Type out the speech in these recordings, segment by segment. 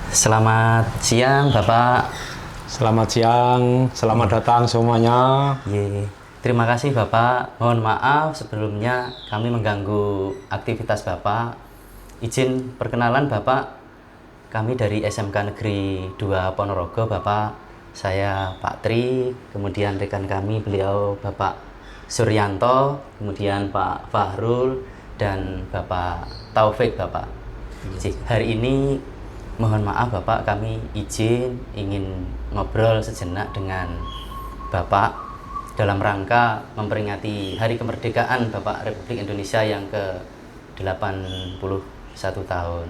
Selamat siang, Bapak. Selamat siang, selamat datang semuanya. Terima kasih, Bapak. Mohon maaf sebelumnya kami mengganggu aktivitas Bapak. Izin perkenalan, Bapak. Kami dari SMK Negeri 2 Ponorogo, Bapak. Saya Pak Tri, kemudian rekan kami beliau Bapak Suryanto, kemudian Pak Fahrul, dan Bapak Taufik, Bapak. Hari ini mohon maaf Bapak, kami izin ingin ngobrol sejenak dengan Bapak dalam rangka memperingati Hari Kemerdekaan Bapak Republik Indonesia yang ke-81 tahun.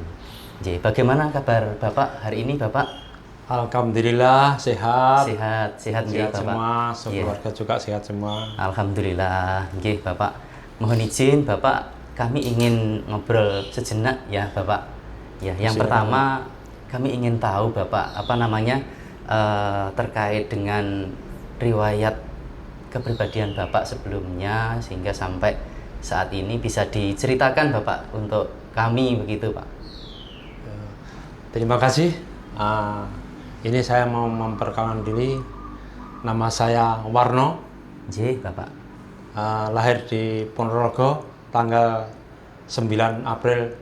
Bagaimana kabar Bapak hari ini, Bapak? Alhamdulillah sehat. Sehat Sehat Bapak. semua, sekeluarga juga sehat semua. Alhamdulillah, Bapak. Mohon izin Bapak, kami ingin ngobrol sejenak ya Bapak. Yang pertama kami ingin tahu Bapak terkait dengan riwayat kepribadian Bapak sebelumnya sehingga sampai saat ini bisa diceritakan Bapak untuk kami begitu Pak. Terima kasih. Ini saya mau memperkenalkan diri. Nama saya Warno. Bapak. Lahir di Ponorogo tanggal 9 April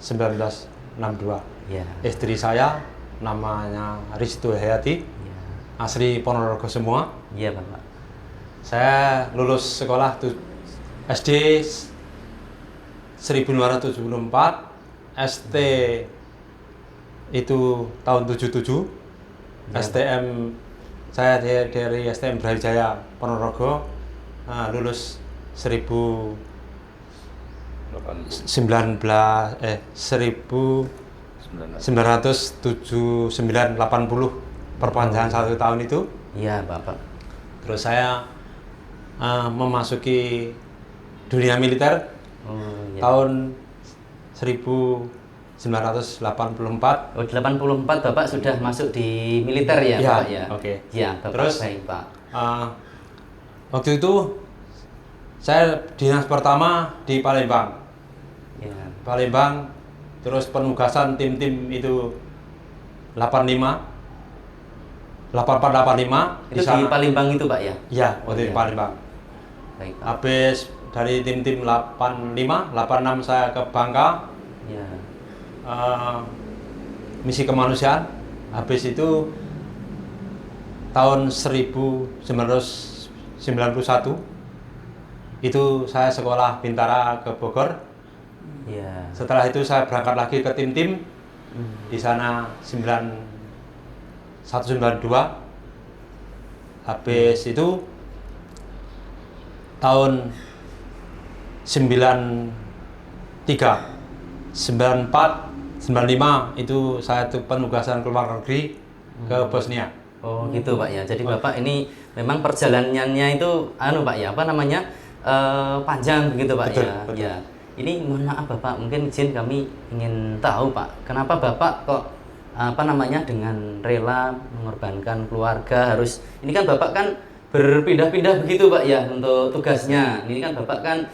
1962. Ya. Istri saya namanya Ristu Hayati. Ya. Asli Ponorogo semua. Iya Bapak. Saya lulus sekolah SD 1974, ST itu tahun 77, ya. STM saya dari STM Brawijaya Ponorogo, lulus 1979 80 perpanjangan 1 tahun itu. Iya Bapak. Terus saya memasuki dunia militer tahun 1984. 84 Bapak sudah masuk di militer ya, Ya, Bapak ya? oke. Ya, Bapak. Terus, baik Pak. Waktu itu saya dinas pertama di Palembang. Ya. Palembang, terus penugasan tim-tim itu 8485 Itu di Palembang itu Pak ya? Iya, waktu di Palembang. Baik Pak. Habis dari tim-tim 85, 86 saya ke Bangka. Ya. Misi kemanusiaan. Habis itu tahun 1991 itu saya sekolah Bintara ke Bogor. Ya. Setelah itu saya berangkat lagi ke tim-tim. Di sana 192. Habis itu tahun 93, 94, 95 itu saya penugasan ke luar negeri ke Bosnia. Oh gitu Pak ya. Jadi Bapak ini memang perjalanannya itu panjang begitu Pak. Betul, ya. betul. Ya. Ini mohon maaf Bapak, mungkin izin kami ingin tahu Pak, kenapa Bapak kok dengan rela mengorbankan keluarga ini kan Bapak kan berpindah-pindah begitu Pak ya untuk tugasnya. Ini kan Bapak kan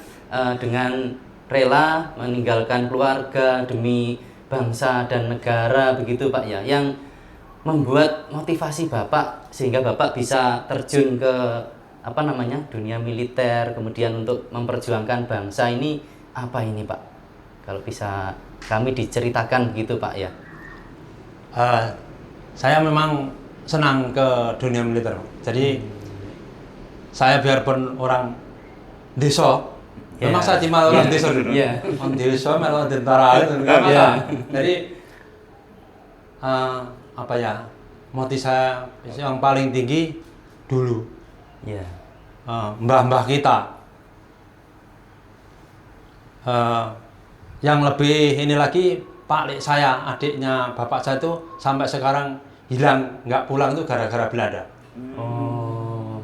dengan rela meninggalkan keluarga demi bangsa dan negara begitu Pak ya. Yang membuat motivasi Bapak sehingga Bapak bisa terjun ke dunia militer kemudian untuk memperjuangkan bangsa ini apa ini Pak? Kalau bisa kami diceritakan begitu Pak ya. Saya memang senang ke dunia militer. Jadi saya biarpun orang desa, memang saya cuma orang desa dulu. Orang desa malah tentara itu enggak masalah. Jadi motivasi saya yang paling tinggi dulu. Mbah-mbah kita. Yang lebih ini lagi Pak Lek saya, adiknya bapak saya itu sampai sekarang hilang, nggak pulang itu gara-gara Belanda. Oh.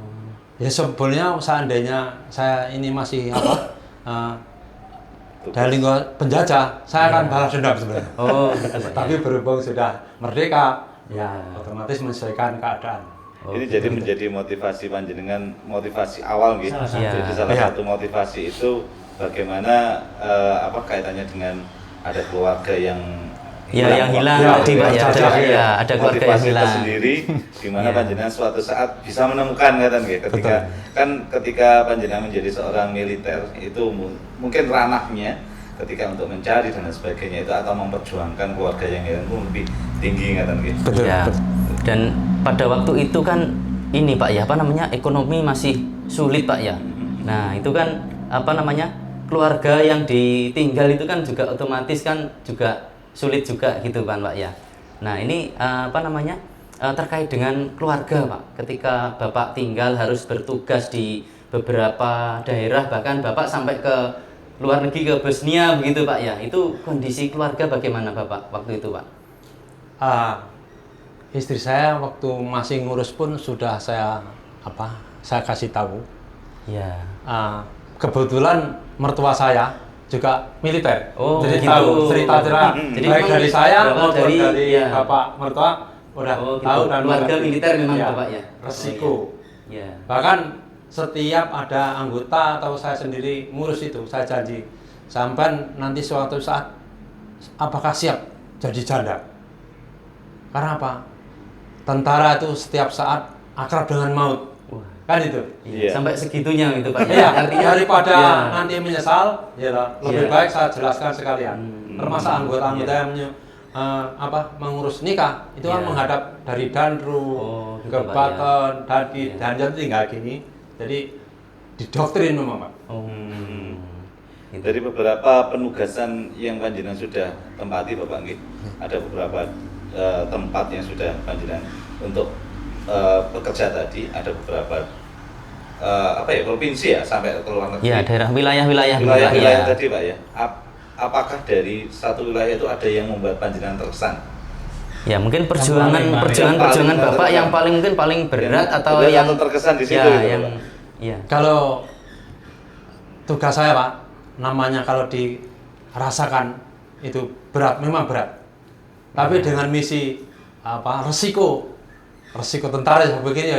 Ya sebetulnya seandainya saya ini masih dari lingkungan penjajah, saya akan balas dendam sebenarnya. Oh. Tapi berhubung sudah merdeka, ya otomatis menyesuaikan keadaan. Ini jadi menjadi motivasi panjenengan, motivasi awal gitu. Jadi salah satu motivasi itu bagaimana kaitannya dengan ada keluarga yang Ya, yang hilang tadi Pak ya, ada keluarga yang hilang. Tersendiri, di mana panjenengan suatu saat bisa menemukan ketika panjenengan menjadi seorang militer itu mungkin ranahnya ketika untuk mencari dan sebagainya itu atau memperjuangkan keluarga yang hilang pun lebih tinggi gitu. Betul. Ya. Dan pada waktu itu kan ini Pak ya, ekonomi masih sulit Pak ya. Nah, itu kan keluarga yang ditinggal itu kan juga otomatis kan juga sulit juga gitu kan Pak ya. Nah ini terkait dengan keluarga Pak, ketika Bapak tinggal harus bertugas di beberapa daerah, bahkan Bapak sampai ke luar negeri, ke Bosnia begitu Pak ya, itu kondisi keluarga bagaimana Bapak waktu itu Pak? Istri saya waktu masih ngurus pun sudah saya kasih tahu. Ya. Kebetulan mertua saya juga militer, jadi gitu. tahu cerita-cerita baik dari saya maupun dari ya. bapak mertua udah tahu dan keluarga militer memang ya, Bapak ya. Resiko. Ya. Bahkan setiap ada anggota atau saya sendiri ngurus itu, saya janji sampai nanti suatu saat apakah siap jadi janda. Karena apa? Tentara itu setiap saat akrab dengan maut. Kan itu. Iya. Sampai segitunya gitu Pak. Iya, artinya daripada nanti menyesal, lebih baik saya jelaskan sekalian. Termasuk anggota-anggota yang mengurus nikah itu kan menghadap dari Danru ke Baton, dan tinggal gini. Jadi didoktrin memang Pak. Gitu. Dari beberapa penugasan yang panjenengan sudah tempati Bapak nggih, ada beberapa tempat yang sudah panjenengan untuk bekerja tadi, ada beberapa provinsi ya sampai ke luar negeri. Ya, daerah wilayah tadi Pak ya. Apakah dari satu wilayah itu ada yang membuat panjenengan terkesan? Ya, mungkin perjuangan Bapak yang paling berat atau terkesan di situ ya, gitu, Pak. Kalau tugas saya Pak, namanya kalau dirasakan itu berat, memang berat. Tapi dengan misi resiko tentara begini ya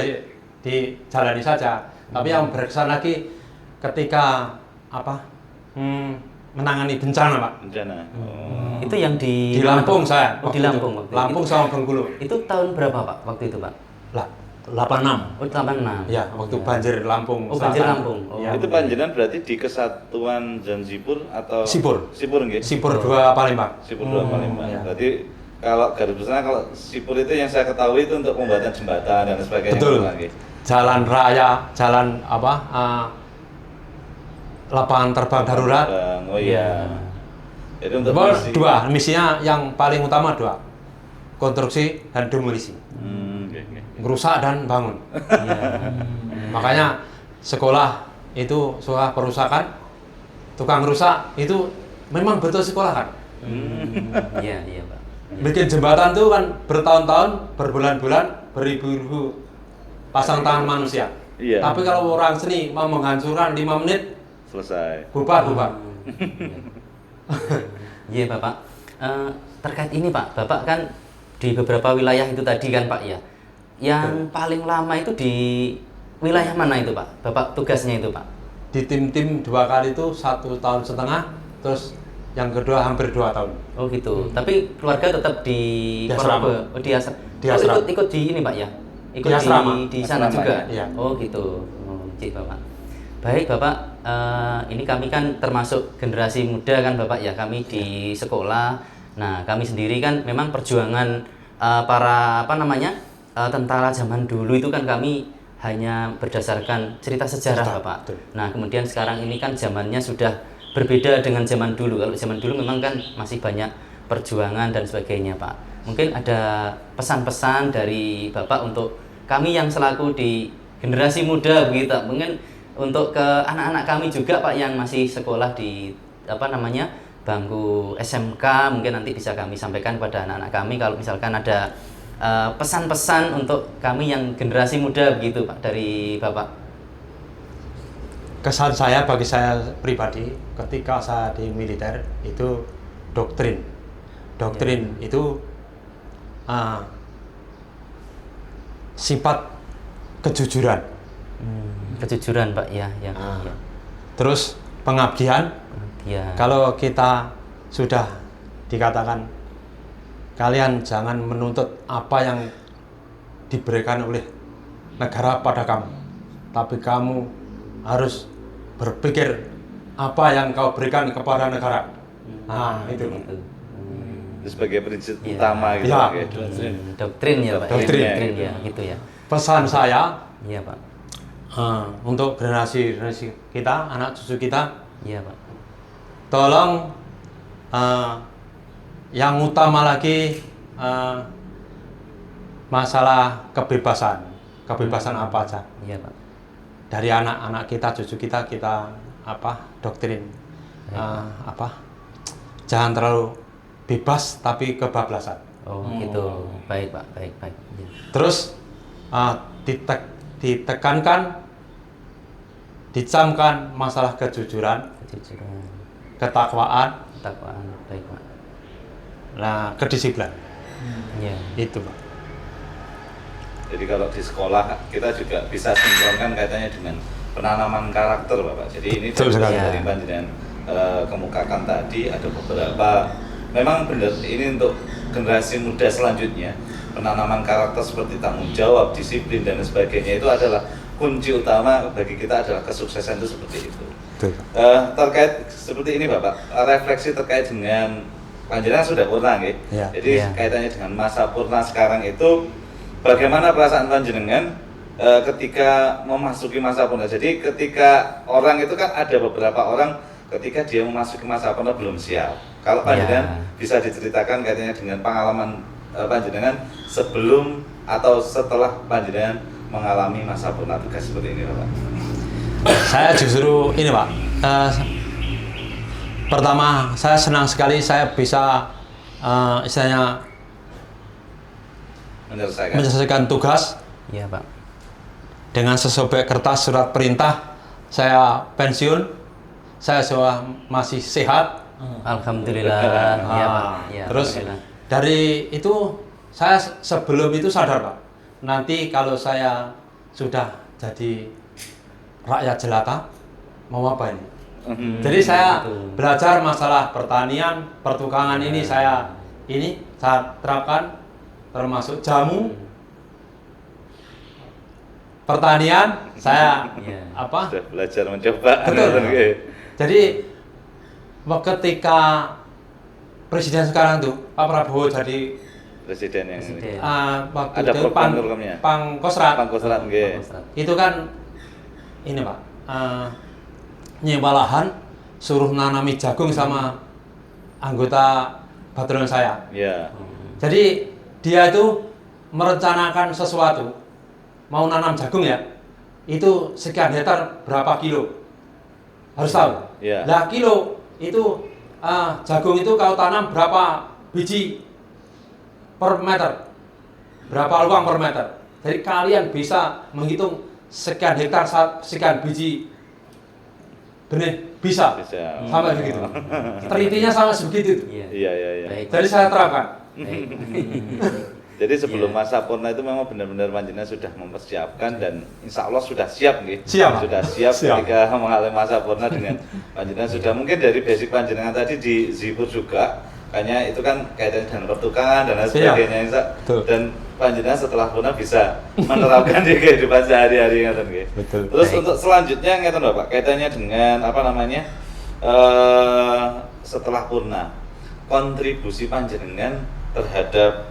dijalani saja. Tapi yang berkesan lagi ketika menangani bencana Pak. Bencana. Itu yang di Lampung saya. Di Lampung. Lampung sama Bengkulu. Itu tahun berapa Pak waktu itu Pak? 86. Oh, 86. Ya, waktu banjir Lampung. Banjir Lampung. Ya. Itu panjenengan berarti di Kesatuan Zanzibar atau Sipur nggih. Sipur 2 Palembang. Sipur 2 Palembang. Berarti kalau garis besar kalau Sipur itu yang saya ketahui itu untuk pembuatan jembatan dan sebagainya. Betul. Jalan raya, jalan lapangan terbang darurat. Oh iya. Jadi untuk misinya yang paling utama 2. Konstruksi dan demolisi. Merusak dan bangun. Makanya sekolah itu soal perusakan, tukang rusak itu memang betul sekolah kan. Iya Pak. Bikin jembatan tuh kan bertahun-tahun, berbulan-bulan, beribu-ribu pasang tangan manusia. Iya. Tapi kalau orang seni mau menghancurkan 5 menit selesai. Bubar. Iya Bapak. Terkait ini Pak, Bapak kan di beberapa wilayah itu tadi kan Pak ya. Yang paling lama itu di wilayah mana itu Pak? Bapak tugasnya itu Pak? Di tim-tim 2 kali itu 1,5 tahun, terus yang kedua hampir 2 tahun. Oh gitu. Tapi keluarga tetap di asrama. Oh, di asrama. Ikut di ini Pak ya? Ikut di sana juga. Ya. Oh gitu. Oh, cik Bapak. Baik Bapak, ini kami kan termasuk generasi muda kan Bapak ya. Kami di sekolah. Nah, kami sendiri kan memang perjuangan para tentara zaman dulu itu kan kami hanya berdasarkan cerita sejarah Bapak. Betul. Nah, kemudian sekarang ini kan zamannya sudah berbeda dengan zaman dulu. Kalau zaman dulu memang kan masih banyak perjuangan dan sebagainya Pak. Mungkin ada pesan-pesan dari Bapak untuk kami yang selaku di generasi muda begitu. Mungkin untuk ke anak-anak kami juga Pak yang masih sekolah di bangku SMK, mungkin nanti bisa kami sampaikan kepada anak-anak kami kalau misalkan ada pesan-pesan untuk kami yang generasi muda begitu Pak dari Bapak. Kesan saya bagi saya pribadi ketika saya di militer itu doktrin itu sifat kejujuran. Kejujuran Pak ya. Terus pengabdian. Kalau kita sudah dikatakan kalian jangan menuntut apa yang diberikan oleh negara pada kamu, tapi kamu harus berpikir apa yang kau berikan kepada negara. Nah, itu. Itu sebagai prinsip Iya. utama gitu. Iya. Oke. Doktrin ya Pak. Doktrin. Doktrin ya, gitu ya. Pesan saya Iya Pak. untuk generasi kita, anak cucu kita, Iya Pak. tolong yang utama lagi masalah kebebasan apa aja Iya Pak. dari anak-anak kita, cucu kita doktrin jangan terlalu bebas tapi kebablasan. Oh gitu. Baik Pak, baik. Ya. Terus ditekankan, dicamkan masalah kejujuran, Kejujuran, ketakwaan, takwaan, baik Pak. nah kedisiplinan. Iya. Itu Pak. Jadi kalau di sekolah kita juga bisa sinkronkan kaitannya dengan penanaman karakter Bapak. Jadi ini Betul sekali. dari panjenengan kemukakan tadi ada beberapa, memang benar ini untuk generasi muda selanjutnya, penanaman karakter seperti tanggung jawab, disiplin dan sebagainya itu adalah kunci utama bagi kita, adalah kesuksesan itu seperti itu. Betul. Terkait seperti ini Bapak, refleksi terkait dengan panjenengan sudah purna nggih. Ya. Jadi Ya. kaitannya dengan masa purna sekarang itu bagaimana perasaan panjenengan ketika memasuki masa purna. Jadi ketika orang itu kan ada beberapa orang ketika dia memasuki masa purna belum siap. Kalau panjenengan bisa diceritakan kaitannya dengan pengalaman panjenengan sebelum atau setelah panjenengan mengalami masa purna tugas seperti ini Bapak. Saya justru ini Pak, pertama saya senang sekali saya bisa istilahnya menyelesaikan tugas Iya Pak. dengan sesobek kertas surat perintah. Saya pensiun, saya masih sehat. Alhamdulillah. Iya Pak. Ya, Terus alhamdulillah. dari itu saya sebelum itu sadar Pak, nanti kalau saya sudah jadi rakyat jelata mau apa ini? Jadi saya betul. belajar masalah pertanian, pertukangan ini saya terapkan, termasuk jamu, pertanian saya Iya. Sudah belajar mencoba. Betul. Oke. Jadi ketika presiden sekarang tuh Pak Prabowo jadi Presiden yang ini. Presiden. waktu Ada itu program programnya? Pangkostrat Pangkostrat nggih. itu kan ini Pak nyewa lahan, suruh nanami jagung sama anggota batalion saya. Ya. Jadi dia itu merencanakan sesuatu, mau nanam jagung ya, itu sekian hektar berapa kilo, harus tahu. Iya. Lah kilo itu jagung itu kau tanam berapa biji per meter, berapa luang per meter. Jadi kalian bisa menghitung sekian hektar sekian biji benih bisa. Sampai begitu. Telitinya sampai sebegitu. Iya. Iya. Baik. Jadi saya terapkan. Baik. Jadi sebelum Iya. masa purna itu memang benar-benar panjenengan sudah mempersiapkan dan insya Allah sudah siap nggih. Siap. Sudah siap Siap. ketika mengalami masa purna dengan panjenengan sudah mungkin dari basic panjenengan tadi di Zipur juga. Kayaknya itu kan kaitannya dengan pertukangan dan lain Siap. sebagainya. Betul. Dan panjenengan setelah purna bisa menerapkan di kehidupan sehari-hari ngeten nggih. Betul. Terus Baik. untuk selanjutnya ngeten Bapak, kaitannya dengan apa namanya? Setelah purna, kontribusi panjenengan terhadap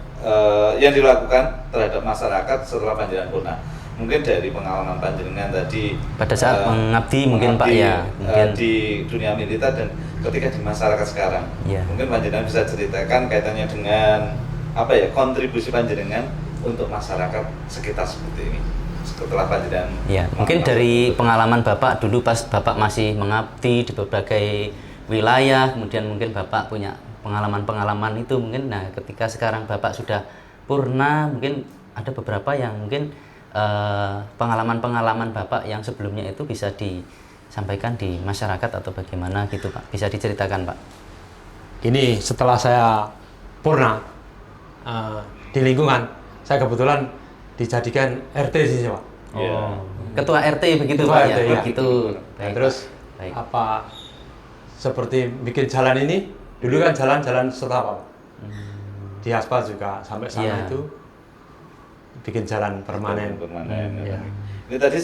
yang dilakukan terhadap masyarakat setelah panjenengan purna. Mungkin dari pengalaman panjenengan tadi Pada saat mengabdi mungkin Pak ya, mungkin di dunia militer dan ketika di masyarakat sekarang. Iya. Mungkin panjenengan bisa ceritakan kaitannya dengan apa ya, kontribusi panjenengan untuk masyarakat sekitar seperti ini setelah panjenengan. ya, mungkin dari pengalaman Bapak dulu pas Bapak masih mengabdi di berbagai wilayah, kemudian mungkin Bapak punya pengalaman-pengalaman itu mungkin. Nah, ketika sekarang Bapak sudah purna, mungkin ada beberapa yang mungkin pengalaman-pengalaman Bapak yang sebelumnya itu bisa disampaikan di masyarakat atau bagaimana gitu Pak, bisa diceritakan Pak. Ini setelah saya purna di lingkungan, saya kebetulan dijadikan RT di sini Pak. Iya. Ketua RT begitu Ketua Pak RT, ya, ya. begitu. Nah, Baik, terus Pak. Baik. apa seperti bikin jalan ini, dulu kan jalan-jalan setapak Pak. di aspal juga sampai sana itu bikin jalan permanen. Ya. Ini tadi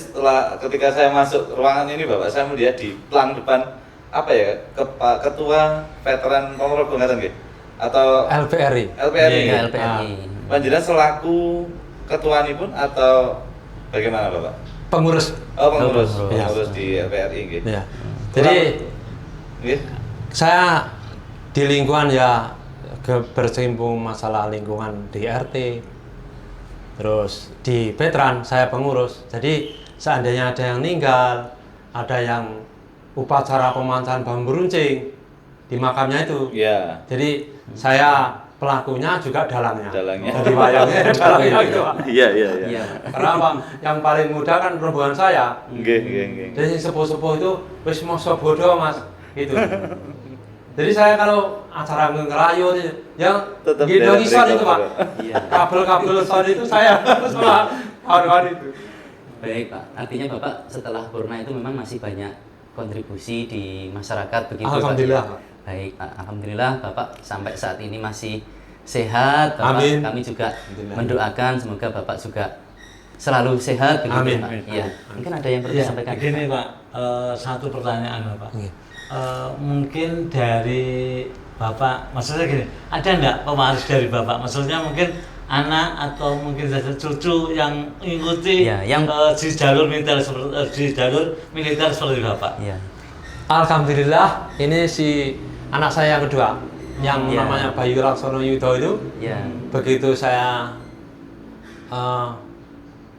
ketika saya masuk ruangan ini Bapak, saya melihat di pelang depan apa ya, ketua veteran Ponorogo nggak nggih? Atau LPRI. Ya, LPRI. Panjenengan selaku ketua ini pun atau bagaimana Bapak? Pengurus. Oh, pengurus di LPRI nggih. Ya. Jadi saya di lingkungan ya berkecimpung masalah lingkungan di RT, terus di veteran saya pengurus. Jadi seandainya ada yang meninggal, ada yang upacara pemancahan bambu runcing di makamnya itu. Ya. Jadi saya pelakunya juga dalangnya. Dalangnya. Jadi wayangnya dalangnya itu. Iya. Karena apa? Yang paling muda kan rombongan saya. Nggih. Jadi sepuh-sepuh itu wis mosok bodoh Mas, gitu. Jadi saya kalau acara ngerayu yang gendong sound itu Pak, kabel-kabel sound itu saya sama kawan-kawan itu. Baik Pak, artinya Bapak setelah Purna itu memang masih banyak kontribusi di masyarakat begitu Alhamdulillah Pak? Baik Pak, Alhamdulillah Bapak sampai saat ini masih sehat Bapak. Amin. Kami juga mendoakan semoga Bapak juga selalu sehat begitu Amin. Pak. Iya. Mungkin ada yang perlu disampaikan. Begini Pak, satu pertanyaan Pak. Mungkin dari Bapak, maksudnya gini, ada enggak pewaris dari Bapak? Maksudnya mungkin anak atau mungkin saja cucu yang mengikuti di jalur militer seperti Bapak. Iya. Alhamdulillah ini si anak saya yang kedua yang namanya Bayu Laksono Yudo itu. Begitu saya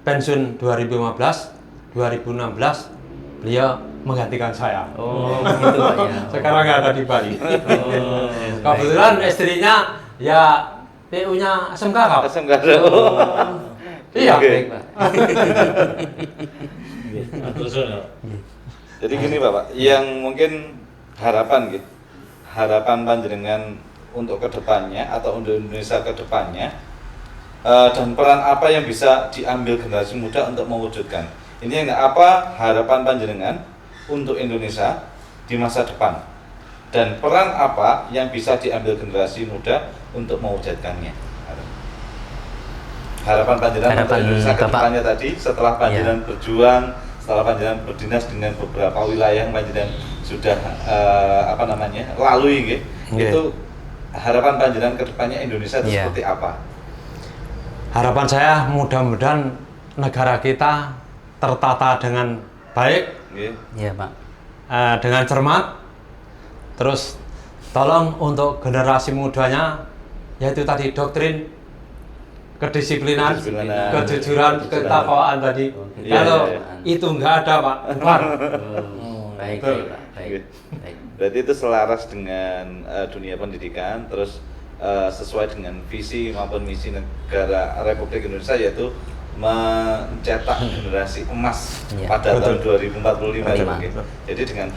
pensiun 2015, 2016 beliau menggantikan saya. Oh, begitu Pak ya. Sekarang nggak ada di Bali. Kebetulan istrinya ya PU-nya SMK Kak. SMK. Iya. Baik Pak. Jadi gini Bapak, yang mungkin harapan panjenengan untuk kedepannya atau untuk Indonesia kedepannya, dan peran apa yang bisa diambil generasi muda untuk mewujudkan. Ini yang apa harapan panjenengan untuk Indonesia di masa depan, dan peran apa yang bisa diambil generasi muda untuk mewujudkannya. Harapan panjenengan untuk Indonesia kedepannya tadi, setelah panjenengan berjuang, setelah panjenengan berdinas dengan beberapa wilayah yang panjenengan sudah lalui gitu. Itu harapan panjenengan kedepannya Indonesia itu seperti apa? Harapan saya mudah-mudahan negara kita tertata dengan baik, Iya Pak. dengan cermat. Terus tolong untuk generasi mudanya, yaitu tadi doktrin, kedisiplinan, kejujuran, ketakwaan tadi. Kalau itu nggak ada Pak, bubar. Baik Pak. Baik. Berarti itu selaras dengan dunia pendidikan, terus sesuai dengan visi maupun misi negara Republik Indonesia, yaitu mencetak generasi emas pada tahun 2045 gitu. Jadi dengan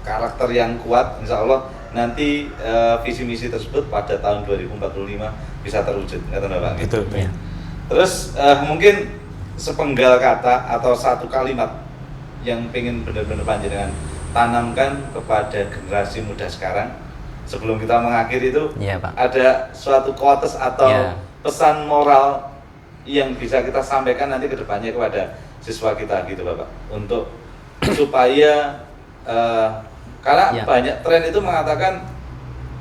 karakter yang kuat, insya Allah nanti visi misi tersebut pada tahun 2045 bisa terwujud, kata Pak. Gitu. Ya. Terus mungkin sepenggal kata atau satu kalimat yang pengen benar-benar panjenengan tanamkan kepada generasi muda sekarang sebelum kita mengakhiri itu, ada suatu quotes atau pesan moral yang bisa kita sampaikan nanti ke depannya kepada siswa kita gitu Bapak, untuk supaya karena banyak tren itu mengatakan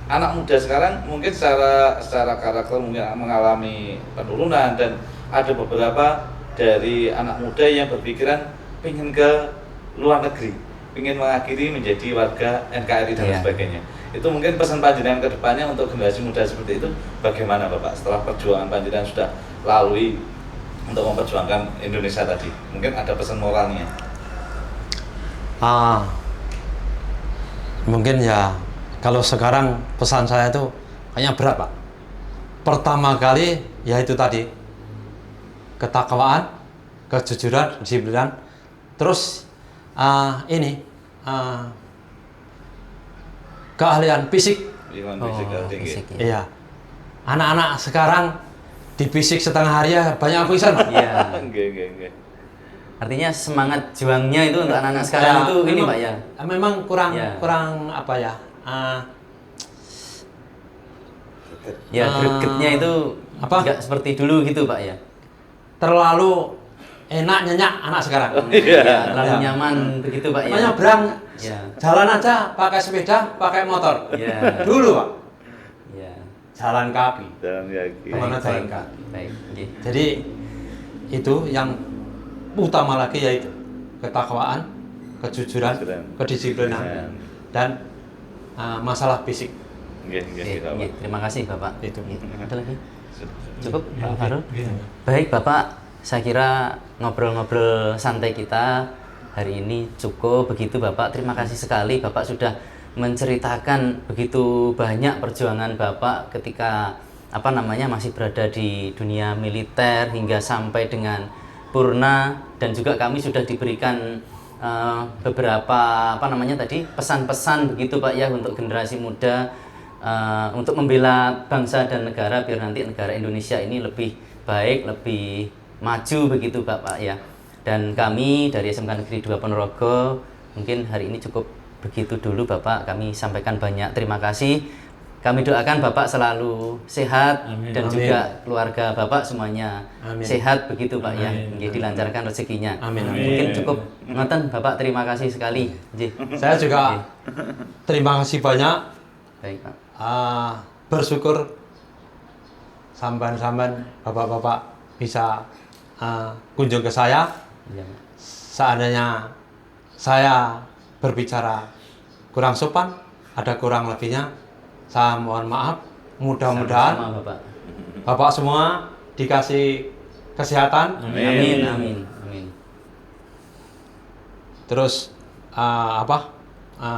anak muda sekarang mungkin secara karakter mungkin mengalami penurunan, dan ada beberapa dari anak muda yang berpikiran pengen ke luar negeri, pengen mengakhiri menjadi warga NKRI dan sebagainya. Itu mungkin pesan panjenengan ke depannya untuk generasi muda seperti itu bagaimana Bapak, setelah perjuangan panjenengan sudah lalui untuk memperjuangkan Indonesia tadi, mungkin ada pesan moralnya? Mungkin ya kalau sekarang pesan saya itu kayaknya berat Pak. Pertama kali ya itu tadi, ketakwaan, kejujuran, disiplinan, terus keahlian fisik. Fisik, Iya. Anak-anak sekarang di fisik setengah hari ya banyak pingsan. Iya. Artinya semangat juangnya itu untuk anak-anak sekarang itu ini Pak ya. Memang kurang apa ya? Ya, gregetnya itu apa? nggak seperti dulu gitu Pak ya. Terlalu enak nyenyak anak sekarang. Ya, terlalu nyaman begitu Pak ya. Menyeberang Ya. jalan aja pakai sepeda, pakai motor. Ya. Dulu Pak, Ya. jalan kaki. Dan kaki. Kemana Baik, jalan baik. kaki. Baik. Nggih. Jadi itu yang utama lagi yaitu ketakwaan, kejujuran, Kejujuran. kedisiplinan, Ya. dan masalah fisik. Nggih, nggih, Oke, Bapak. nggih. Terima kasih Bapak. Itu. Nggih. Ada lagi? Cukup Ya, Pak Farul? gitu. Baik Bapak, saya kira ngobrol-ngobrol santai kita hari ini cukup begitu Bapak. Terima kasih sekali Bapak sudah menceritakan begitu banyak perjuangan Bapak ketika masih berada di dunia militer hingga sampai dengan purna, dan juga kami sudah diberikan beberapa pesan-pesan begitu Pak ya untuk generasi muda untuk membela bangsa dan negara biar nanti negara Indonesia ini lebih baik, lebih maju begitu Bapak ya. Dan kami dari SMK Negeri 2 Ponorogo mungkin hari ini cukup begitu dulu Bapak. Kami sampaikan banyak terima kasih. Kami doakan Bapak selalu sehat. Amin. Dan Amin. juga keluarga Bapak semuanya Amin. sehat begitu Pak ya. Amin. Nggih, dilancarkan rezekinya. Amin. Mungkin cukup ngoten Bapak, terima kasih sekali. Nggih. Saya juga terima kasih banyak, Baik Pak. bersyukur samban-samban bapak-bapak bisa kunjung ke saya. Iya, Pak. Seandainya saya berbicara kurang sopan, ada kurang lebihnya, saya mohon maaf. Mudah-mudahan Sama-sama, Bapak. bapak semua dikasih kesehatan, Amin, amin, amin. terus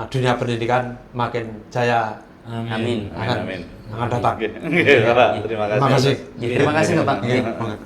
dunia pendidikan makin jaya. Amin. Amin. Akan datang. Nggih, Bapak. Terima kasih. Terima kasih. Ya, terima kasih Bapak. Iya, Nggih. monggo.